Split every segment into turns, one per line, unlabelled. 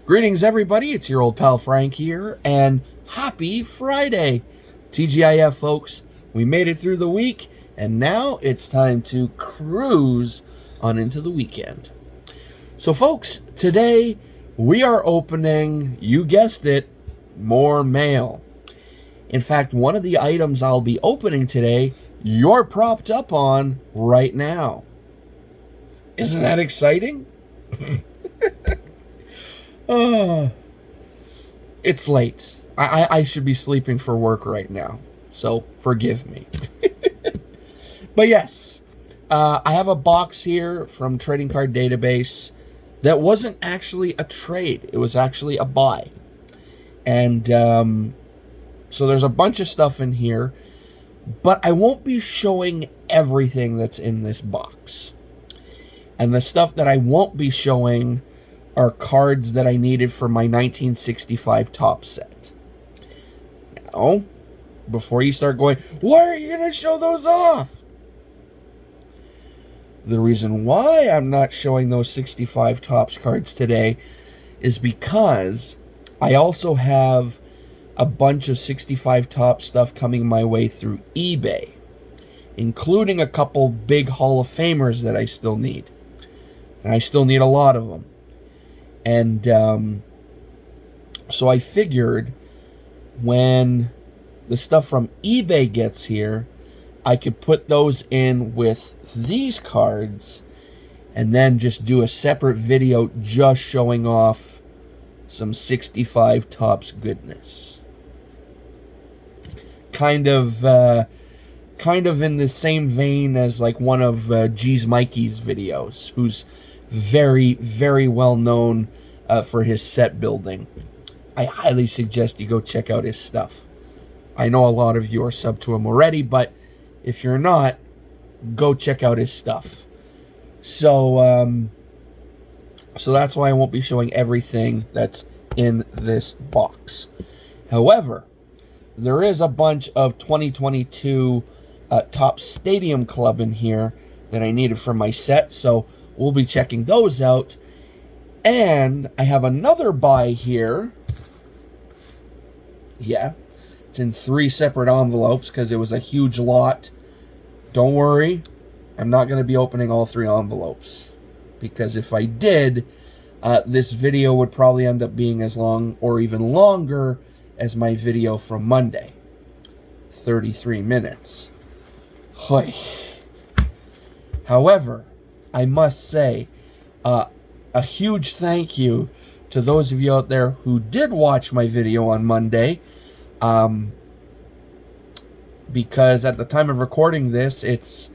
Greetings, everybody. It's your old pal Frank here, and happy Friday. TGIF, folks. We made it through the week, and now it's time to cruise on into the weekend. So, folks, today we are opening, you guessed it, more mail. In fact, one of the items I'll be opening today, you're propped up on right now. Isn't that exciting? It's late. I should be sleeping for work right now, so forgive me. But yes, I have a box here from Trading Card Database that wasn't actually a trade. It was actually a buy. And so there's a bunch of stuff in here, but I won't be showing everything that's in this box. And the stuff that I won't be showing are cards that I needed for my 1965 top set. Now, before you start going, why are you going to show those off? The reason why I'm not showing those 65 tops cards today is because I also have a bunch of 65 top stuff coming my way through eBay, including a couple big Hall of Famers that I still need. And I still need a lot of them. And so I figured when the stuff from eBay gets here, I could put those in with these cards and then just do a separate video just showing off some 65 tops goodness. Kind of in the same vein as like one of G's Mikey's videos, who's very, very well known for his set building. I highly suggest you go check out his stuff. I know a lot of you are sub to him already, but if you're not, go check out his stuff. So, so that's why I won't be showing everything that's in this box. However, there is a bunch of 2022 Top Stadium Club in here that I needed for my set, so we'll be checking those out. And I have another buy here. Yeah, it's in 3 separate envelopes because it was a huge lot. Don't worry, I'm not going to be opening all 3 envelopes, because if I did, this video would probably end up being as long or even longer as my video from Monday. 33 minutes. Hoy. However, I must say, a huge thank you to those of you out there who did watch my video on Monday, because at the time of recording this, it's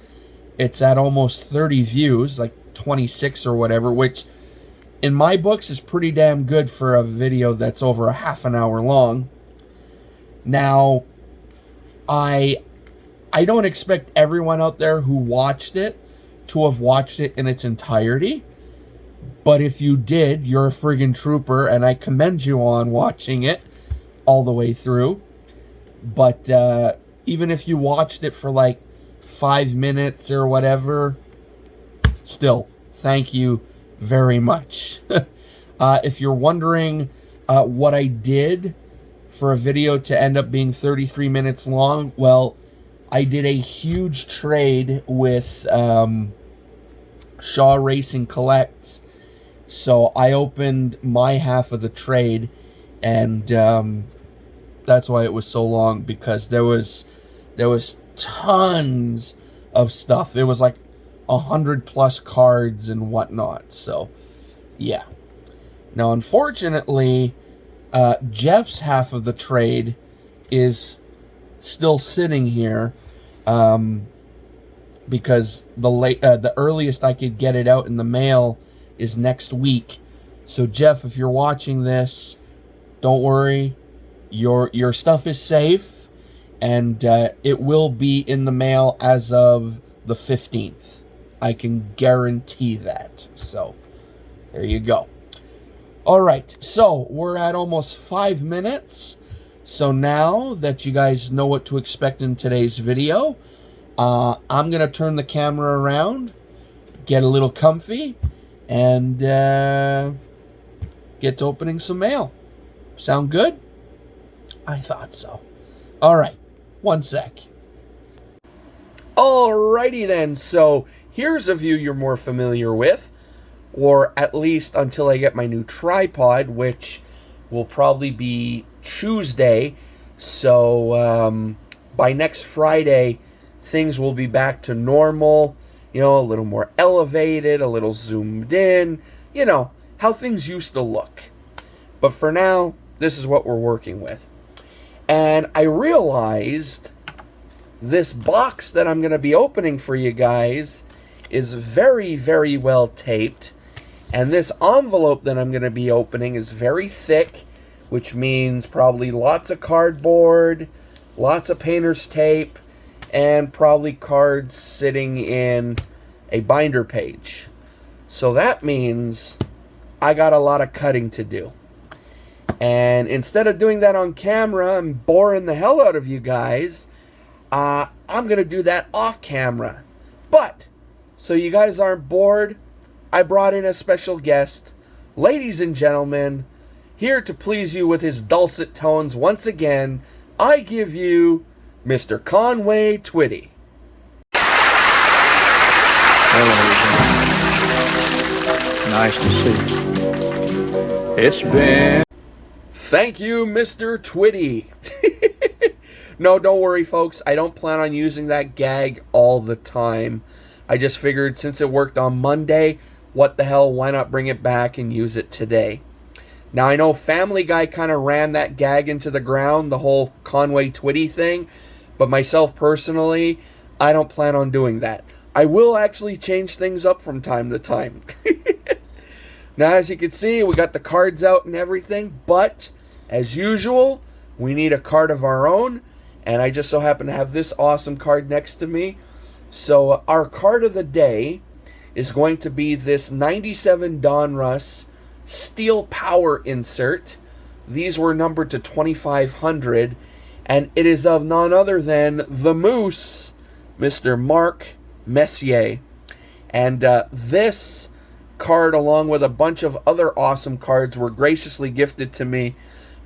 at almost 30 views, like 26 or whatever, which in my books is pretty damn good for a video that's over a half an hour long. Now, I don't expect everyone out there who watched it to have watched it in its entirety, but if you did, you're a friggin' trooper, and I commend you on watching it all the way through. But even if you watched it for like 5 minutes or whatever, still, thank you very much. If you're wondering what I did for a video to end up being 33 minutes long, well, I did a huge trade with Shaw Racing Collects. So I opened my half of the trade, and that's why it was so long, because there was tons of stuff. It was like 100+ cards and whatnot. So yeah. Now, unfortunately, Jeff's half of the trade is still sitting here, because the earliest I could get it out in the mail is next week. So Jeff, if you're watching this, don't worry, your stuff is safe, and it will be in the mail as of the 15th. I can guarantee that. So there you go. All right, so we're at almost 5 minutes. So now that you guys know what to expect in today's video, I'm going to turn the camera around, get a little comfy, and get to opening some mail. Sound good? I thought so. All right, one sec. Alrighty then, so here's a view you're more familiar with, or at least until I get my new tripod, which will probably be Tuesday. So by next Friday, things will be back to normal, you know, a little more elevated, a little zoomed in, you know, how things used to look. But for now, this is what we're working with. And I realized this box that I'm going to be opening for you guys is very, very well taped. And this envelope that I'm going to be opening is very thick, which means probably lots of cardboard, lots of painter's tape, and probably cards sitting in a binder page. So that means I got a lot of cutting to do. And instead of doing that on camera and boring the hell out of you guys, I'm going to do that off camera. But, so you guys aren't bored, I brought in a special guest. Ladies and gentlemen, here to please you with his dulcet tones once again, I give you Mr. Conway Twitty.
Hello, nice to see you. It's been...
Thank you, Mr. Twitty. No, don't worry, folks. I don't plan on using that gag all the time. I just figured since it worked on Monday, what the hell, why not bring it back and use it today? Now, I know Family Guy kind of ran that gag into the ground, the whole Conway Twitty thing, but myself personally, I don't plan on doing that. I will actually change things up from time to time. Now, as you can see, we got the cards out and everything, but as usual, we need a card of our own, and I just so happen to have this awesome card next to me. So our card of the day is going to be this 97 Donruss Steel Power insert. These were numbered to 2,500, and it is of none other than the Moose, Mr. Mark Messier. And this card, along with a bunch of other awesome cards, were graciously gifted to me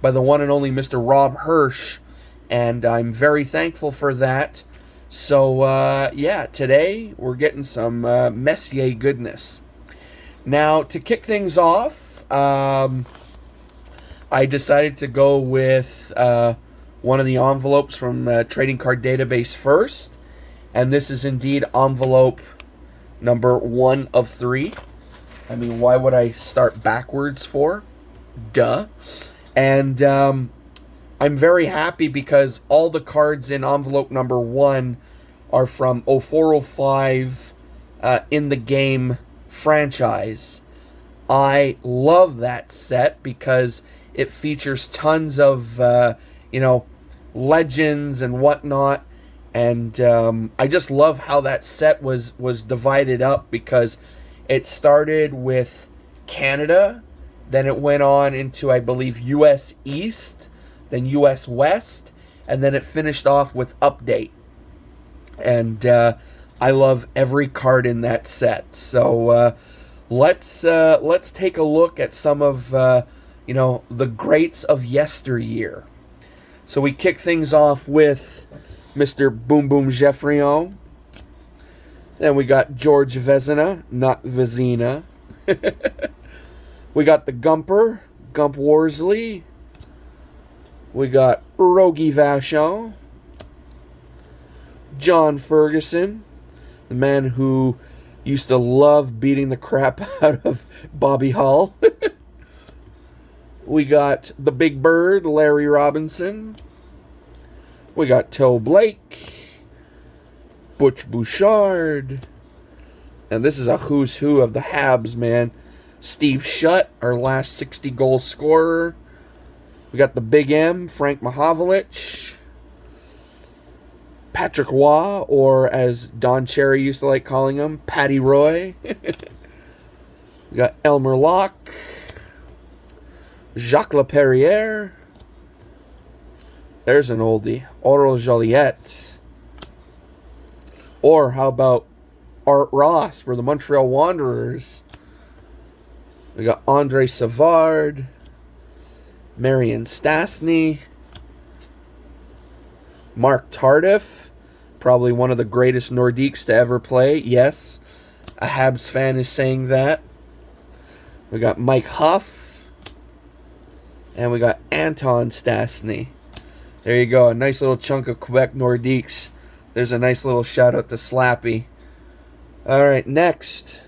by the one and only Mr. Rob Hirsch, and I'm very thankful for that. So, yeah, today we're getting some Messier goodness. Now, to kick things off, I decided to go with one of the envelopes from Trading Card Database first, and this is indeed envelope number 1 of 3. I mean, why would I start backwards for? Duh. And I'm very happy because all the cards in envelope number 1 are from 0405 In the Game franchise. I love that set because it features tons of, you know, legends and whatnot. And I just love how that set was divided up, because it started with Canada, then it went on into, I believe, US East, then US West, and then it finished off with Update. And I love every card in that set. So let's take a look at some of you know, the greats of yesteryear. So we kick things off with Mr. Boom Boom Geoffrion. Then we got George Vezina, not Vezina. We got the Gumper, Gump Worsley. We got Rogie Vachon. John Ferguson, the man who used to love beating the crap out of Bobby Hull. We got the Big Bird, Larry Robinson. We got Toe Blake, Butch Bouchard. And this is a who's who of the Habs, man. Steve Shutt, our last 60-goal scorer. We got the Big M, Frank Mahovlich. Patrick Waugh, or as Don Cherry used to like calling him, Patty Roy. We got Elmer Locke. Jacques Laperriere. There's an oldie. Oro Joliet. Or how about Art Ross for the Montreal Wanderers? We got Andre Savard, Marion Stastny, Mark Tardif, probably one of the greatest Nordiques to ever play. Yes, a Habs fan is saying that. We got Mike Huff, and we got Anton Stastny. There you go, a nice little chunk of Quebec Nordiques. There's a nice little shout out to Slappy. All right, next,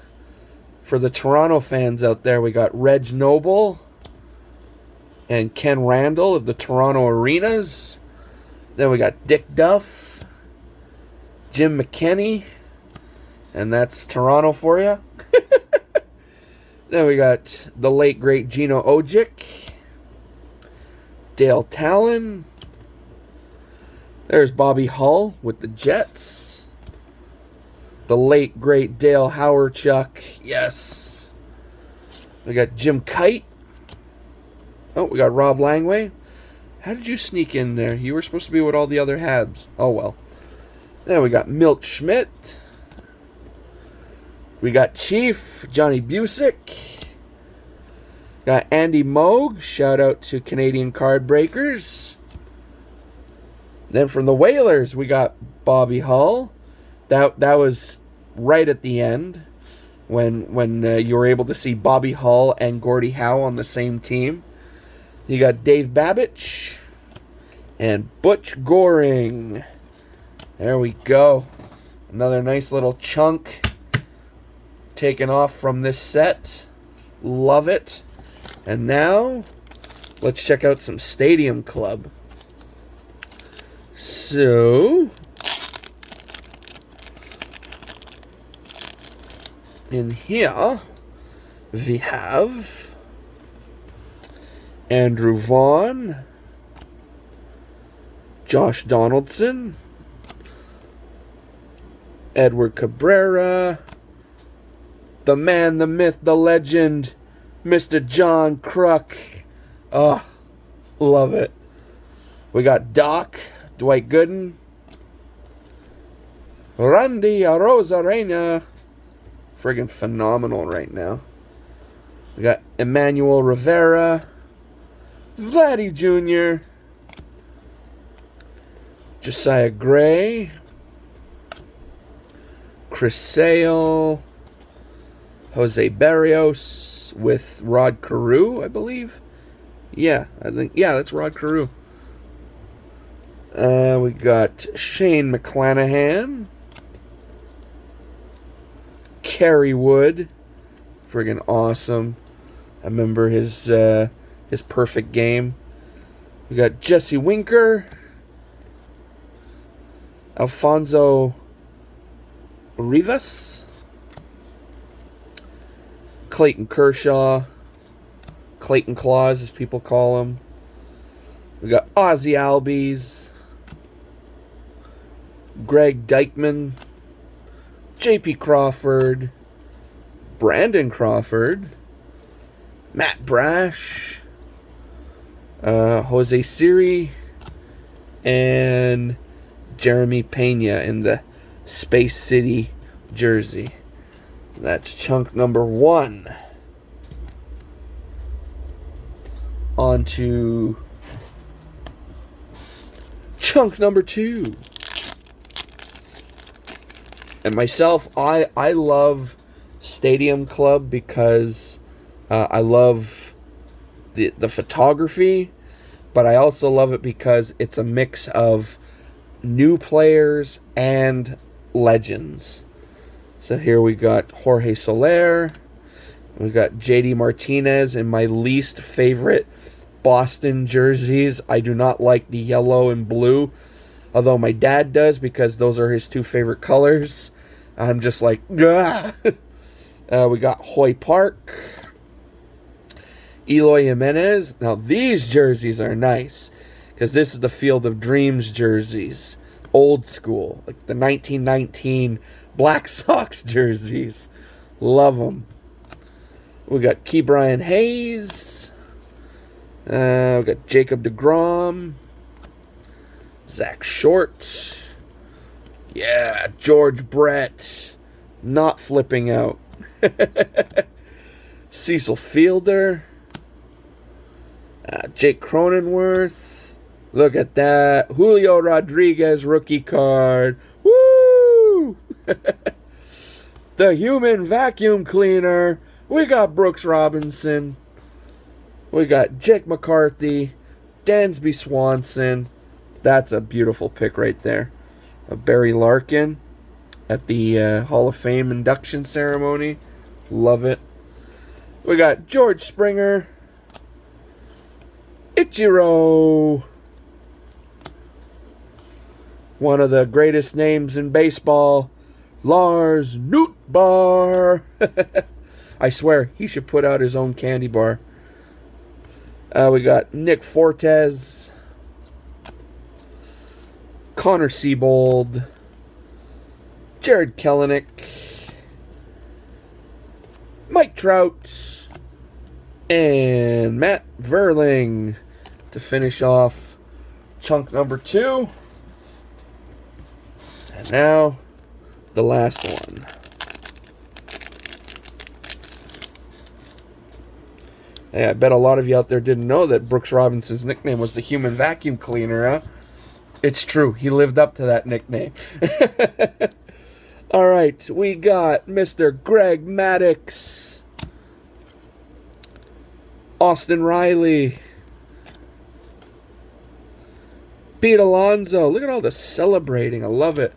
for the Toronto fans out there, we got Reg Noble and Ken Randall of the Toronto Arenas. Then we got Dick Duff, Jim McKinney, and that's Toronto for you. Then we got the late, great Gino Ojic, Dale Talon. There's Bobby Hull with the Jets. The late, great Dale Hawerchuk. Yes. We got Jim Kite. Oh, we got Rob Langway. How did you sneak in there? You were supposed to be with all the other Habs. Oh, well. Then we got Milt Schmidt. We got Chief, Johnny Busick. Got Andy Moog. Shout out to Canadian Card Breakers. Then from the Whalers, we got Bobby Hull. That was right at the end when you were able to see Bobby Hull and Gordie Howe on the same team. You got Dave Babich and Butch Goring. There we go. Another nice little chunk taken off from this set. Love it. And now, let's check out some Stadium Club. So, in here, we have Andrew Vaughn, Josh Donaldson, Edward Cabrera, the man, the myth, the legend, Mr. John Kruk. Oh, love it. We got Doc, Dwight Gooden, Randy Arozarena, friggin' phenomenal right now. We got Emmanuel Rivera, Vladdy Jr., Josiah Gray, Chris Sale, Jose Barrios with Rod Carew, I believe. Yeah, that's Rod Carew. We got Shane McClanahan, Kerry Wood, friggin' awesome. I remember his perfect game. We got Jesse Winker, Alfonso Rivas, Clayton Kershaw, Clayton Claus as people call him. We got Ozzy Albies, Greg Dykman, J.P. Crawford, Brandon Crawford, Matt Brash, Jose Siri, and Jeremy Pena in the Space City jersey. That's chunk number 1. On to chunk number 2. And myself, I love Stadium Club because I love the photography, but I also love it because it's a mix of new players and legends. So here we got Jorge Soler, we got JD Martinez in my least favorite Boston jerseys. I do not like the yellow and blue, although my dad does because those are his 2 favorite colors. I'm just like, ah. We got Hoy Park, Eloy Jimenez. Now these jerseys are nice because this is the Field of Dreams jerseys, old school, like the 1919 Black Sox jerseys. Love them. We got Key Brian Hayes. We got Jacob deGrom, Zach Short. Yeah, George Brett. Not flipping out. Cecil Fielder. Jake Cronenworth. Look at that. Julio Rodriguez rookie card. Woo! The human vacuum cleaner. We got Brooks Robinson. We got Jake McCarthy. Dansby Swanson. That's a beautiful pick right there. Barry Larkin at the Hall of Fame induction ceremony. Love it. We got George Springer. Ichiro. One of the greatest names in baseball. Lars Nootbaar. I swear, he should put out his own candy bar. We got Nick Fortes. Connor Siebold. Jared Kelenic. Mike Trout. And Matt Verling to finish off chunk number 2. And now, the last one. Hey, I bet a lot of you out there didn't know that Brooks Robinson's nickname was the human vacuum cleaner, huh? It's true. He lived up to that nickname. All right, we got Mr. Greg Maddux. Austin Riley. Pete Alonso. Look at all the celebrating. I love it.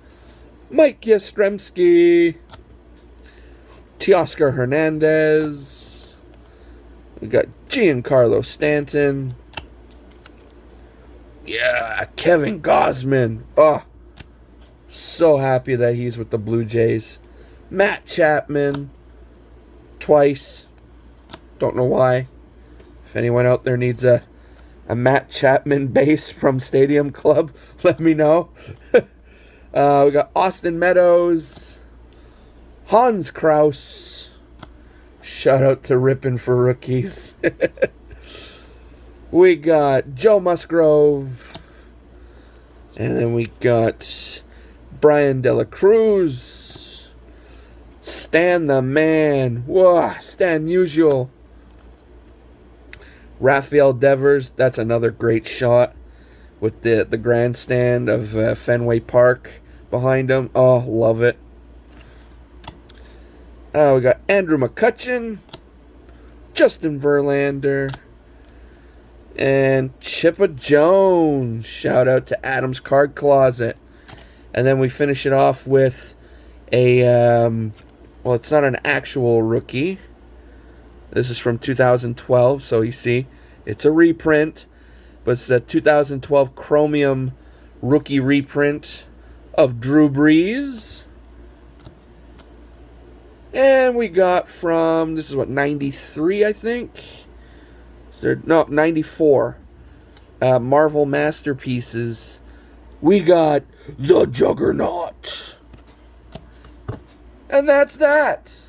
Mike Yastrzemski. Teoscar Hernandez. We got Giancarlo Stanton. Yeah, Kevin Gausman. Oh, so happy that he's with the Blue Jays. Matt Chapman. Twice. Don't know why. If anyone out there needs a Matt Chapman base from Stadium Club, let me know. We got Austin Meadows. Hans Kraus. Shout out to Rippin' for Rookies. We got Joe Musgrove. And then we got Brian De La Cruz. Stan the Man. Whoa, Stan Musial. Rafael Devers. That's another great shot with the grandstand of Fenway Park behind him. Oh, love it. We got Andrew McCutchen. Justin Verlander. And Chippa Jones. Shout out to Adam's Card Closet. And then we finish it off with a, well, it's not an actual rookie. This is from 2012, so you see, it's a reprint. But it's a 2012 Chromium rookie reprint of Drew Brees. And we got from, this is what, 93, I think? No, 94. Marvel Masterpieces. We got the Juggernaut. And that's that.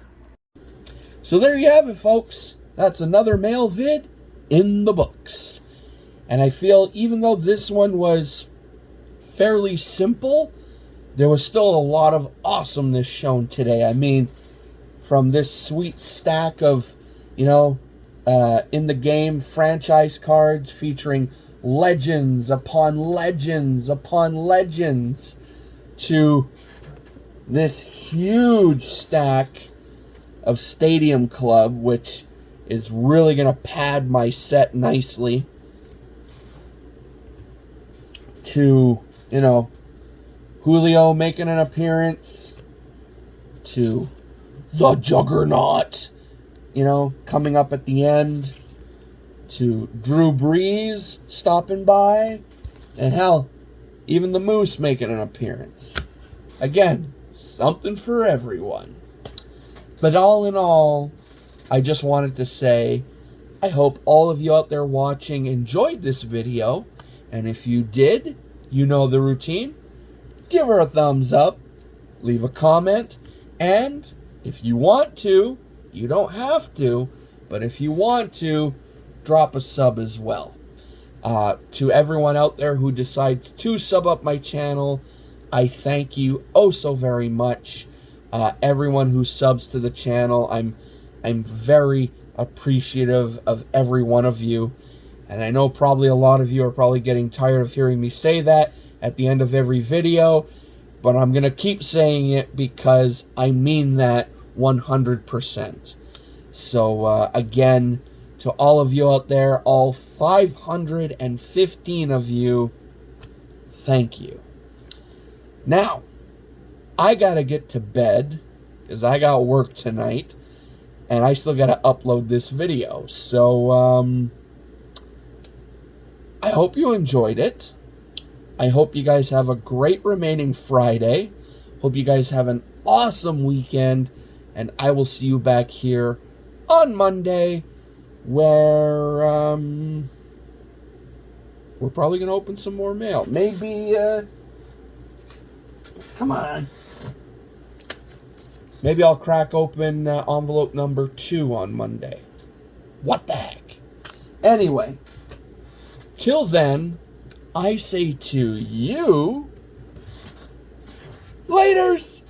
So there you have it, folks. That's another mail vid in the books. And I feel even though this one was fairly simple, there was still a lot of awesomeness shown today. I mean, from this sweet stack of, you know, in the game franchise cards featuring legends upon legends upon legends to this huge stack of Stadium Club, which is really going to pad my set nicely, to, you know, Julio making an appearance, to the Juggernaut, you know, coming up at the end, to Drew Brees stopping by, and hell, even the Moose making an appearance. Again, something for everyone. But all in all, I just wanted to say, I hope all of you out there watching enjoyed this video. And if you did, you know the routine. Give her a thumbs up, leave a comment, and if you want to, you don't have to, but if you want to, drop a sub as well. To everyone out there who decides to sub up my channel, I thank you oh so very much. Everyone who subs to the channel, I'm very appreciative of every one of you. And I know probably a lot of you are probably getting tired of hearing me say that at the end of every video, but I'm going to keep saying it because I mean that 100%. So, again, to all of you out there, all 515 of you, thank you. Now, I gotta get to bed, because I got work tonight, and I still gotta upload this video. So, I hope you enjoyed it. I hope you guys have a great remaining Friday. Hope you guys have an awesome weekend, and I will see you back here on Monday, where we're probably gonna open some more mail. Maybe come on. Maybe I'll crack open envelope number 2 on Monday. What the heck? Anyway, till then, I say to you, laters!